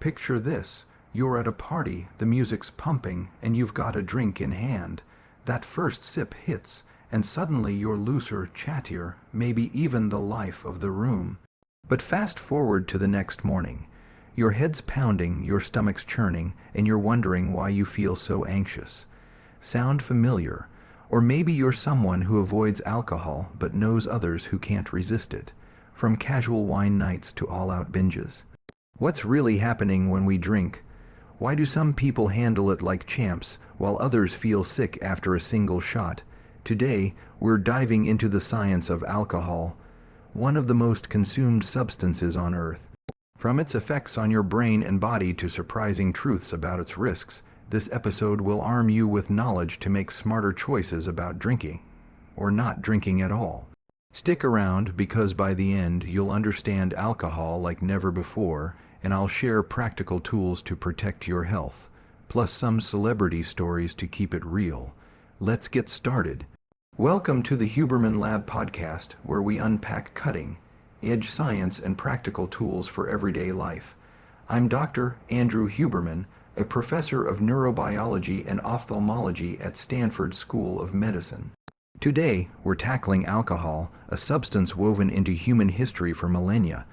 Picture this. You're at a party, the music's pumping, and you've got a drink in hand. That first sip hits, and suddenly you're looser, chattier, maybe even the life of the room. But fast forward to the next morning. Your head's pounding, your stomach's churning, and you're wondering why you feel so anxious. Sound familiar? Or maybe you're someone who avoids alcohol but knows others who can't resist it. From casual wine nights to all-out binges. What's really happening when we drink? Why do some people handle it like champs, while others feel sick after a single shot? Today, we're diving into the science of alcohol, one of the most consumed substances on Earth. From its effects on your brain and body to surprising truths about its risks, this episode will arm you with knowledge to make smarter choices about drinking, or not drinking at all. Stick around because by the end you'll understand alcohol like never before, and I'll share practical tools to protect your health, plus some celebrity stories to keep it real. Let's get started. Welcome to the Huberman Lab podcast, where we unpack cutting-edge science and practical tools for everyday life. I'm Dr. Andrew Huberman, a professor of neurobiology and ophthalmology at Stanford School of Medicine. Today, we're tackling alcohol, a substance woven into human history for millennia.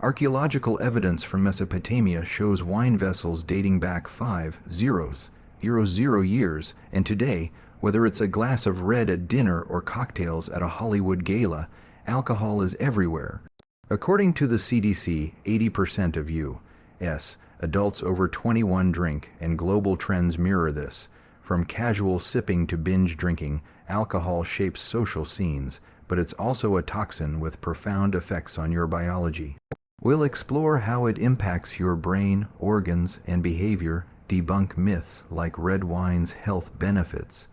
Archaeological evidence from Mesopotamia shows wine vessels dating back 5,000 years, and today, whether it's a glass of red at dinner or cocktails at a Hollywood gala, alcohol is everywhere. According to the CDC, 80% of U.S. adults over 21 drink, and global trends mirror this. From casual sipping to binge drinking, alcohol shapes social scenes, but it's also a toxin with profound effects on your biology. We'll explore how it impacts your brain, organs, and behavior, debunk myths like red wine's health benefits,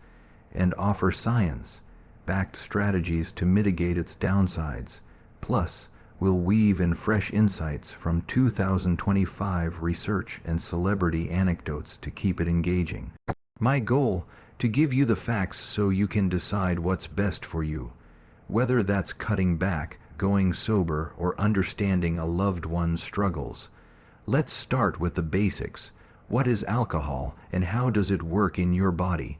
and offer science-backed strategies to mitigate its downsides. Plus, we'll weave in fresh insights from 2025 research and celebrity anecdotes to keep it engaging. My goal, to give you the facts so you can decide what's best for you. Whether that's cutting back, going sober, or understanding a loved one's struggles. Let's start with the basics. What is alcohol, and how does it work in your body?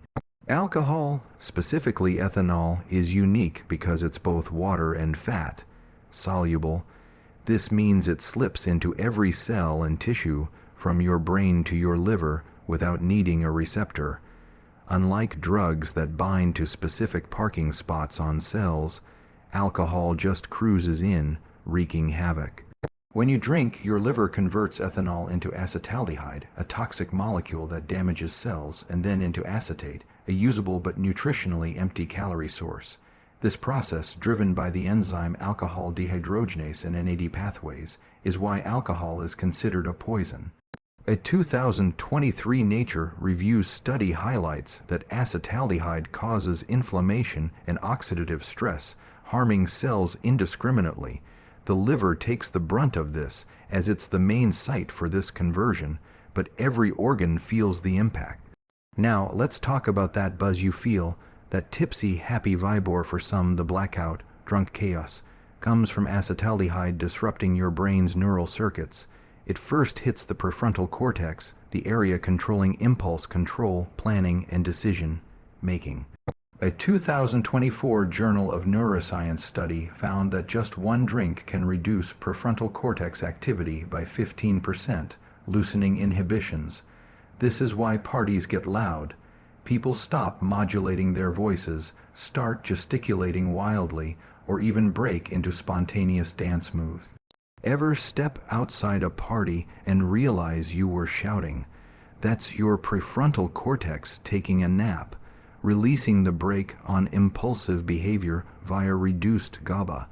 Alcohol, specifically ethanol, is unique because it's both water and fat. Soluble. This means it slips into every cell and tissue, from your brain to your liver, without needing a receptor. Unlike drugs that bind to specific parking spots on cells, alcohol just cruises in, wreaking havoc. When you drink, your liver converts ethanol into acetaldehyde, a toxic molecule that damages cells, and then into acetate, a usable but nutritionally empty calorie source. This process, driven by the enzyme alcohol dehydrogenase and NAD pathways, is why alcohol is considered a poison. A 2023 Nature Review study highlights that acetaldehyde causes inflammation and oxidative stress, harming cells indiscriminately. The liver takes the brunt of this, as it's the main site for this conversion, but every organ feels the impact. Now, let's talk about that buzz you feel, that tipsy, happy vibe, or for some, the blackout, drunk chaos, comes from acetaldehyde disrupting your brain's neural circuits. It first hits the prefrontal cortex, the area controlling impulse control, planning, and decision-making. A 2024 Journal of Neuroscience study found that just one drink can reduce prefrontal cortex activity by 15%, loosening inhibitions. This is why parties get loud. People stop modulating their voices, start gesticulating wildly, or even break into spontaneous dance moves. Ever step outside a party and realize you were shouting? That's your prefrontal cortex taking a nap, releasing the brake on impulsive behavior via reduced GABA,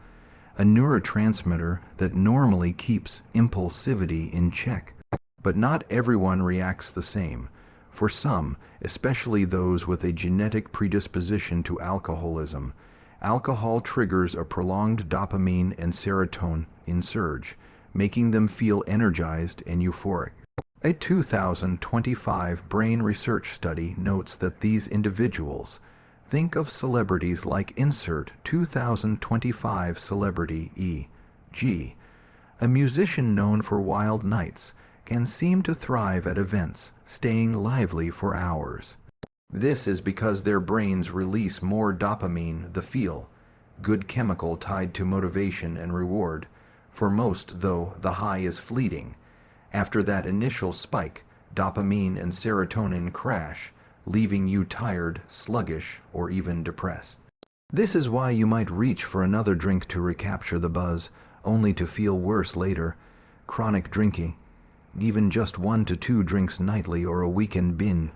a neurotransmitter that normally keeps impulsivity in check. But not everyone reacts the same. For some, especially those with a genetic predisposition to alcoholism, alcohol triggers a prolonged dopamine and serotonin surge, making them feel energized and euphoric. A 2025 brain research study notes that these individuals, think of celebrities like insert 2025 celebrity e.g., a musician known for wild nights, can seem to thrive at events, staying lively for hours. This is because their brains release more dopamine, the feel, good chemical tied to motivation and reward. For most, though, the high is fleeting. After that initial spike, dopamine and serotonin crash, leaving you tired, sluggish, or even depressed. This is why you might reach for another drink to recapture the buzz, only to feel worse later. Chronic drinking, even just 1 to 2 drinks nightly or a weekend binge,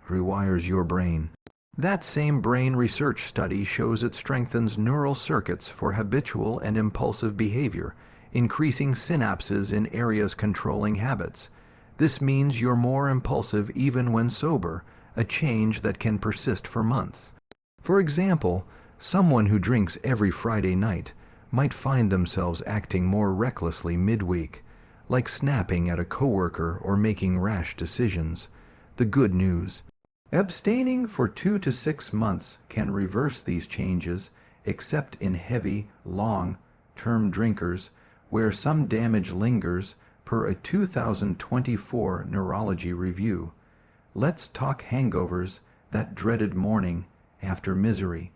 rewires your brain. That same brain research study shows it strengthens neural circuits for habitual and impulsive behavior, increasing synapses in areas controlling habits. This means you're more impulsive even when sober, a change that can persist for months. For example, someone who drinks every Friday night might find themselves acting more recklessly midweek, like snapping at a coworker or making rash decisions. The good news: abstaining for 2 to 6 months can reverse these changes, except in heavy, long-term drinkers, where some damage lingers, per a 2024 Neurology Review. Let's talk hangovers, that dreaded morning after misery.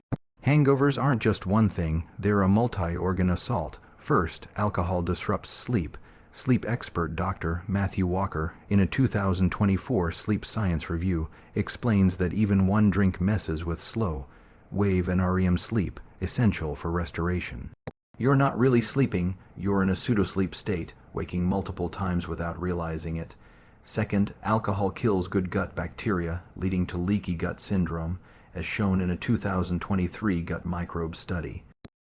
Hangovers aren't just one thing, they're a multi-organ assault. First, alcohol disrupts sleep. Sleep expert Dr. Matthew Walker, in a 2024 Sleep Science Review, explains that even one drink messes with slow, wave and REM sleep, essential for restoration. You're not really sleeping, you're in a pseudosleep state, waking multiple times without realizing it. Second, alcohol kills good gut bacteria, leading to leaky gut syndrome, as shown in a 2023 gut microbe study.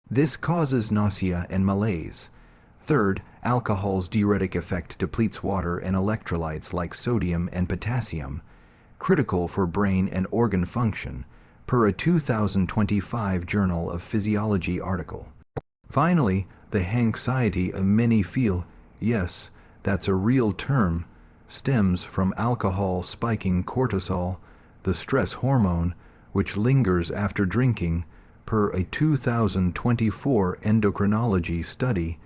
This causes nausea and malaise. Third, alcohol's diuretic effect depletes water and electrolytes like sodium and potassium, critical for brain and organ function, per a 2025 Journal of Physiology article. Finally, the hanxiety many feel, yes, that's a real term, stems from alcohol spiking cortisol, the stress hormone, which lingers after drinking, per a 2024 endocrinology study.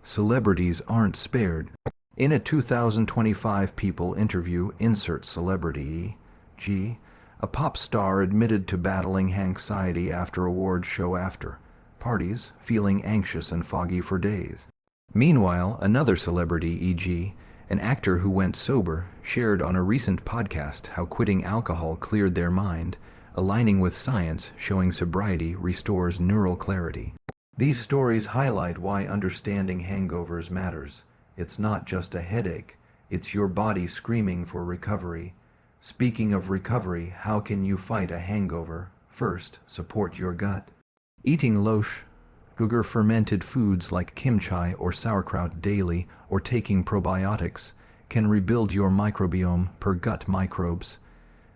Celebrities aren't spared. In a 2025 People interview, insert celebrity, a pop star admitted to battling hanxiety after awards show after parties, feeling anxious and foggy for days. Meanwhile, another celebrity, e.g., an actor who went sober, shared on a recent podcast how quitting alcohol cleared their mind, aligning with science showing sobriety restores neural clarity. These stories highlight why understanding hangovers matters. It's not just a headache, it's your body screaming for recovery. Speaking of recovery, how can you fight a hangover? First, support your gut. Eating low sugar fermented foods like kimchi or sauerkraut daily, or taking probiotics, can rebuild your microbiome per gut microbes.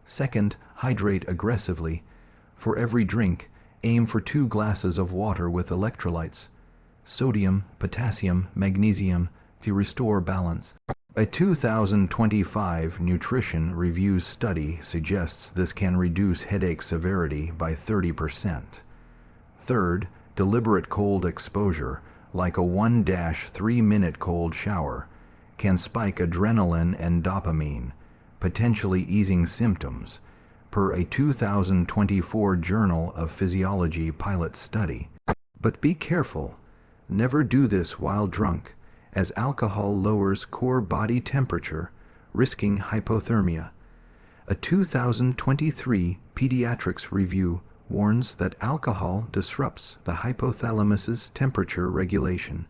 Second, hydrate aggressively. For every drink, aim for 2 glasses of water with electrolytes, sodium, potassium, magnesium, to restore balance. A 2025 Nutrition Reviews study suggests this can reduce headache severity by 30%. Third, deliberate cold exposure, like a 1-3-minute cold shower, can spike adrenaline and dopamine, potentially easing symptoms, per a 2024 Journal of Physiology pilot study. But be careful, never do this while drunk, as alcohol lowers core body temperature, risking hypothermia. A 2023 Pediatrics Review warns that alcohol disrupts the hypothalamus's temperature regulation,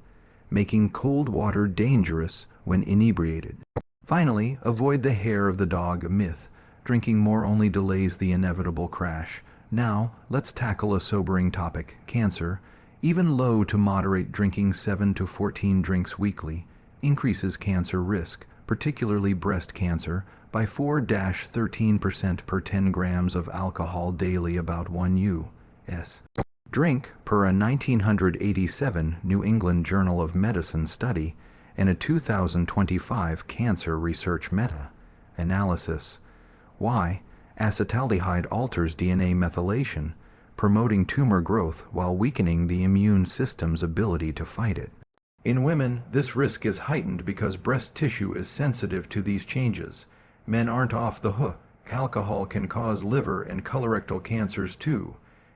making cold water dangerous when inebriated. Finally, avoid the hair of the dog myth. Drinking more only delays the inevitable crash. Now, let's tackle a sobering topic: cancer. Even low to moderate drinking 7 to 14 drinks weekly increases cancer risk, particularly breast cancer, by 4-13% per 10 grams of alcohol daily, about 1 U.S. drink, per a 1987 New England Journal of Medicine study and a 2025 Cancer Research meta-analysis. Why? Acetaldehyde alters DNA methylation, promoting tumor growth while weakening the immune system's ability to fight it. In women, this risk is heightened because breast tissue is sensitive to these changes. Men aren't off the hook. Alcohol can cause liver and colorectal cancers too.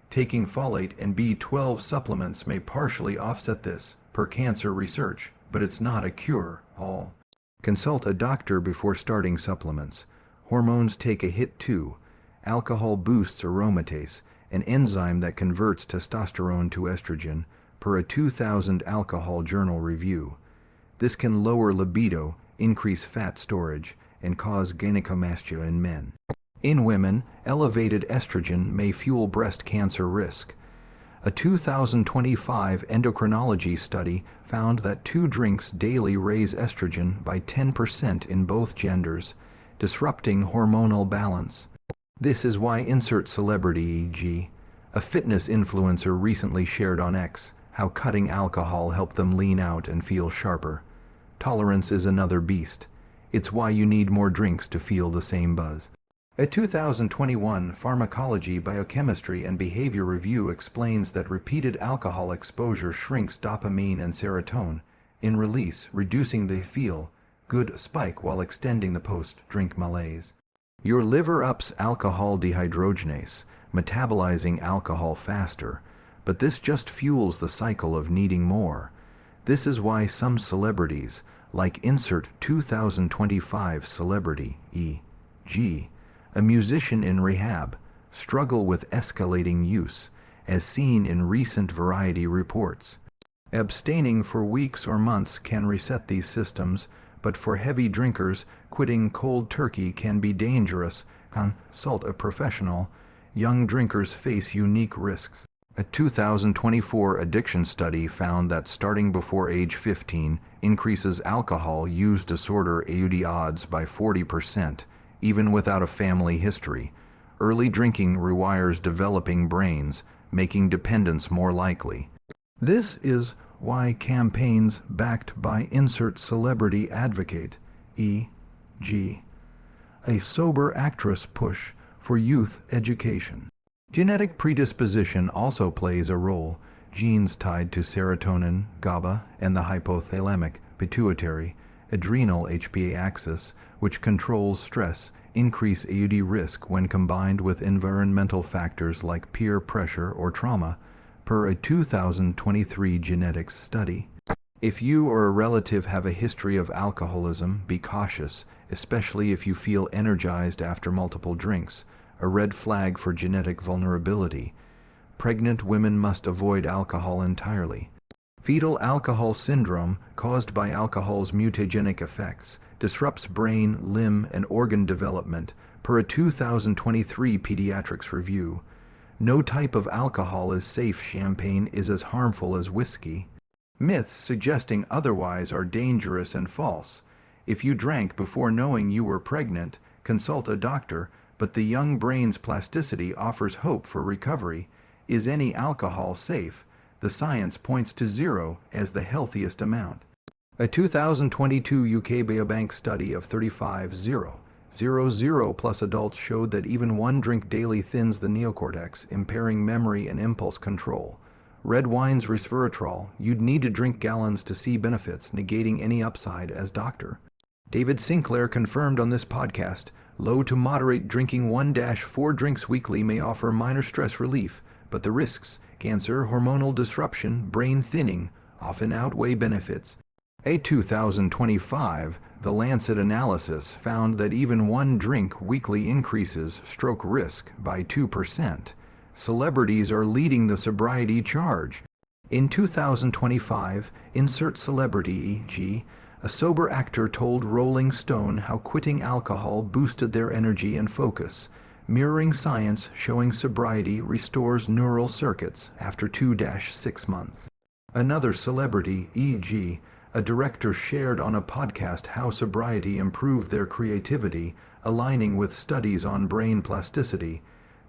Taking folate and B12 supplements may partially offset this, per cancer research, but it's not a cure-all. Consult a doctor before starting supplements. Hormones take a hit too. Alcohol boosts aromatase, an enzyme that converts testosterone to estrogen, per a 2000 Alcohol Journal review. This can lower libido, increase fat storage, and cause gynecomastia in men. In women, elevated estrogen may fuel breast cancer risk. A 2025 endocrinology study found that 2 drinks daily raise estrogen by 10% in both genders, disrupting hormonal balance. This is why insert celebrity e.g. A fitness influencer recently shared on X how cutting alcohol helped them lean out and feel sharper. Tolerance is another beast. It's why you need more drinks to feel the same buzz. A 2021 Pharmacology, Biochemistry, and Behavior review explains that repeated alcohol exposure shrinks dopamine and serotonin in release, reducing the feel-good spike while extending the post-drink malaise. Your liver ups alcohol dehydrogenase, metabolizing alcohol faster, but this just fuels the cycle of needing more. This is why some celebrities, like insert 2025 celebrity e.g. a musician in rehab, struggle with escalating use, as seen in recent Variety reports. Abstaining for weeks or months can reset these systems, but for heavy drinkers, quitting cold turkey can be dangerous. Consult a professional. Young drinkers face unique risks. A 2024 addiction study found that starting before age 15 increases alcohol use disorder AUD odds by 40%, even without a family history. Early drinking rewires developing brains, making dependence more likely. This is why campaigns backed by insert celebrity advocate, e.g. a sober actress push for youth education. Genetic predisposition also plays a role. Genes tied to serotonin, GABA, and the hypothalamic, pituitary, adrenal HPA axis, which controls stress, increase AUD risk when combined with environmental factors like peer pressure or trauma, per a 2023 genetics study. If you or a relative have a history of alcoholism, be cautious, especially if you feel energized after multiple drinks, a red flag for genetic vulnerability. Pregnant women must avoid alcohol entirely. Fetal alcohol syndrome, caused by alcohol's mutagenic effects, disrupts brain, limb, and organ development, per a 2023 pediatrics review. No type of alcohol is safe. Champagne is as harmful as whiskey. Myths suggesting otherwise are dangerous and false. If you drank before knowing you were pregnant, consult a doctor, but the young brain's plasticity offers hope for recovery. Is any alcohol safe? The science points to 0 as the healthiest amount. A 2022 UK Biobank study of 35,000 plus adults showed that even 1 drink daily thins the neocortex, impairing memory and impulse control. Red wine's resveratrol, you'd need to drink gallons to see benefits, negating any upside as doctor. David Sinclair confirmed on this podcast, low to moderate drinking 1-4 drinks weekly may offer minor stress relief, but the risks, cancer, hormonal disruption, brain thinning, often outweigh benefits. A 2025 The Lancet analysis found that even 1 drink weekly increases stroke risk by 2%. Celebrities are leading the sobriety charge. In 2025, insert celebrity e.g. a sober actor told Rolling Stone how quitting alcohol boosted their energy and focus, mirroring science showing sobriety restores neural circuits after 2-6 months. Another celebrity, e.g., a director, shared on a podcast how sobriety improved their creativity, aligning with studies on brain plasticity.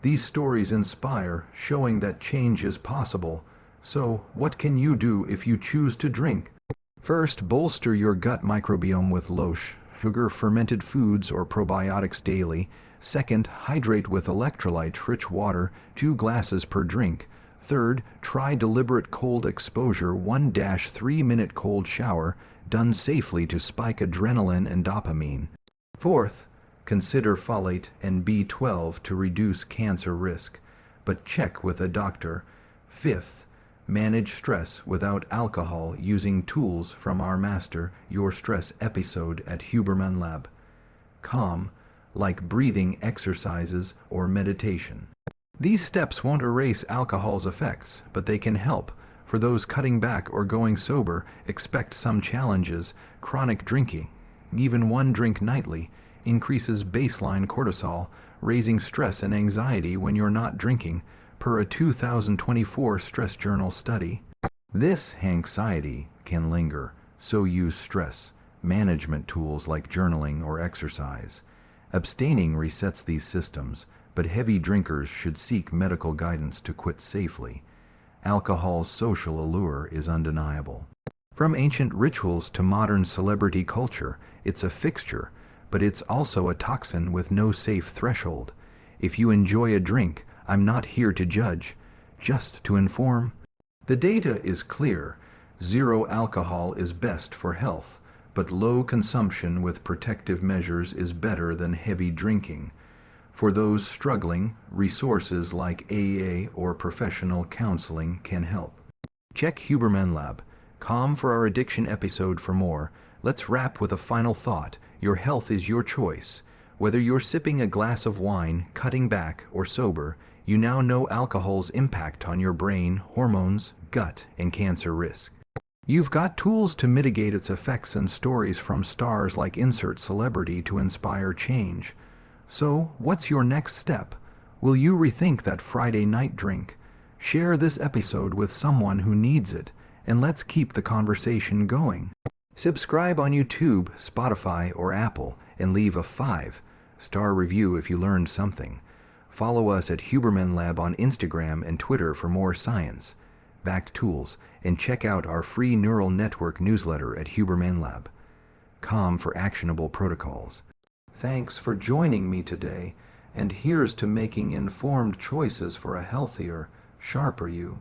These stories inspire, showing that change is possible. So, what can you do if you choose to drink? First, bolster your gut microbiome with low sugar fermented foods or probiotics daily. Second, hydrate with electrolyte-rich water, 2 glasses per drink. Third, try deliberate cold exposure 1-3-minute cold shower done safely to spike adrenaline and dopamine. Fourth, consider folate and B12 to reduce cancer risk, but check with a doctor. Fifth, manage stress without alcohol using tools from our master, Your Stress episode at Huberman Lab. Calm, like breathing exercises or meditation. These steps won't erase alcohol's effects, but they can help. For those cutting back or going sober, expect some challenges. Chronic drinking, even one drink nightly, increases baseline cortisol, raising stress and anxiety when you're not drinking, per a 2024 Stress Journal study. This anxiety can linger, so use stress management tools like journaling or exercise. Abstaining resets these systems, but heavy drinkers should seek medical guidance to quit safely. Alcohol's social allure is undeniable. From ancient rituals to modern celebrity culture, it's a fixture, but it's also a toxin with no safe threshold. If you enjoy a drink, I'm not here to judge, just to inform. The data is clear. Zero alcohol is best for health, but low consumption with protective measures is better than heavy drinking. For those struggling, resources like AA or professional counseling can help. Check Huberman Lab. Calm for our addiction episode for more. Let's wrap with a final thought. Your health is your choice. Whether you're sipping a glass of wine, cutting back, or sober, you now know alcohol's impact on your brain, hormones, gut, and cancer risk. You've got tools to mitigate its effects and stories from stars like insert celebrity to inspire change. So, what's your next step? Will you rethink that Friday night drink? Share this episode with someone who needs it, and let's keep the conversation going. Subscribe on YouTube, Spotify, or Apple, and leave a 5-star review if you learned something. Follow us at Huberman Lab on Instagram and Twitter for more science-backed tools, and check out our free neural network newsletter at Huberman Lab. Calm for actionable protocols. Thanks for joining me today, and here's to making informed choices for a healthier, sharper you.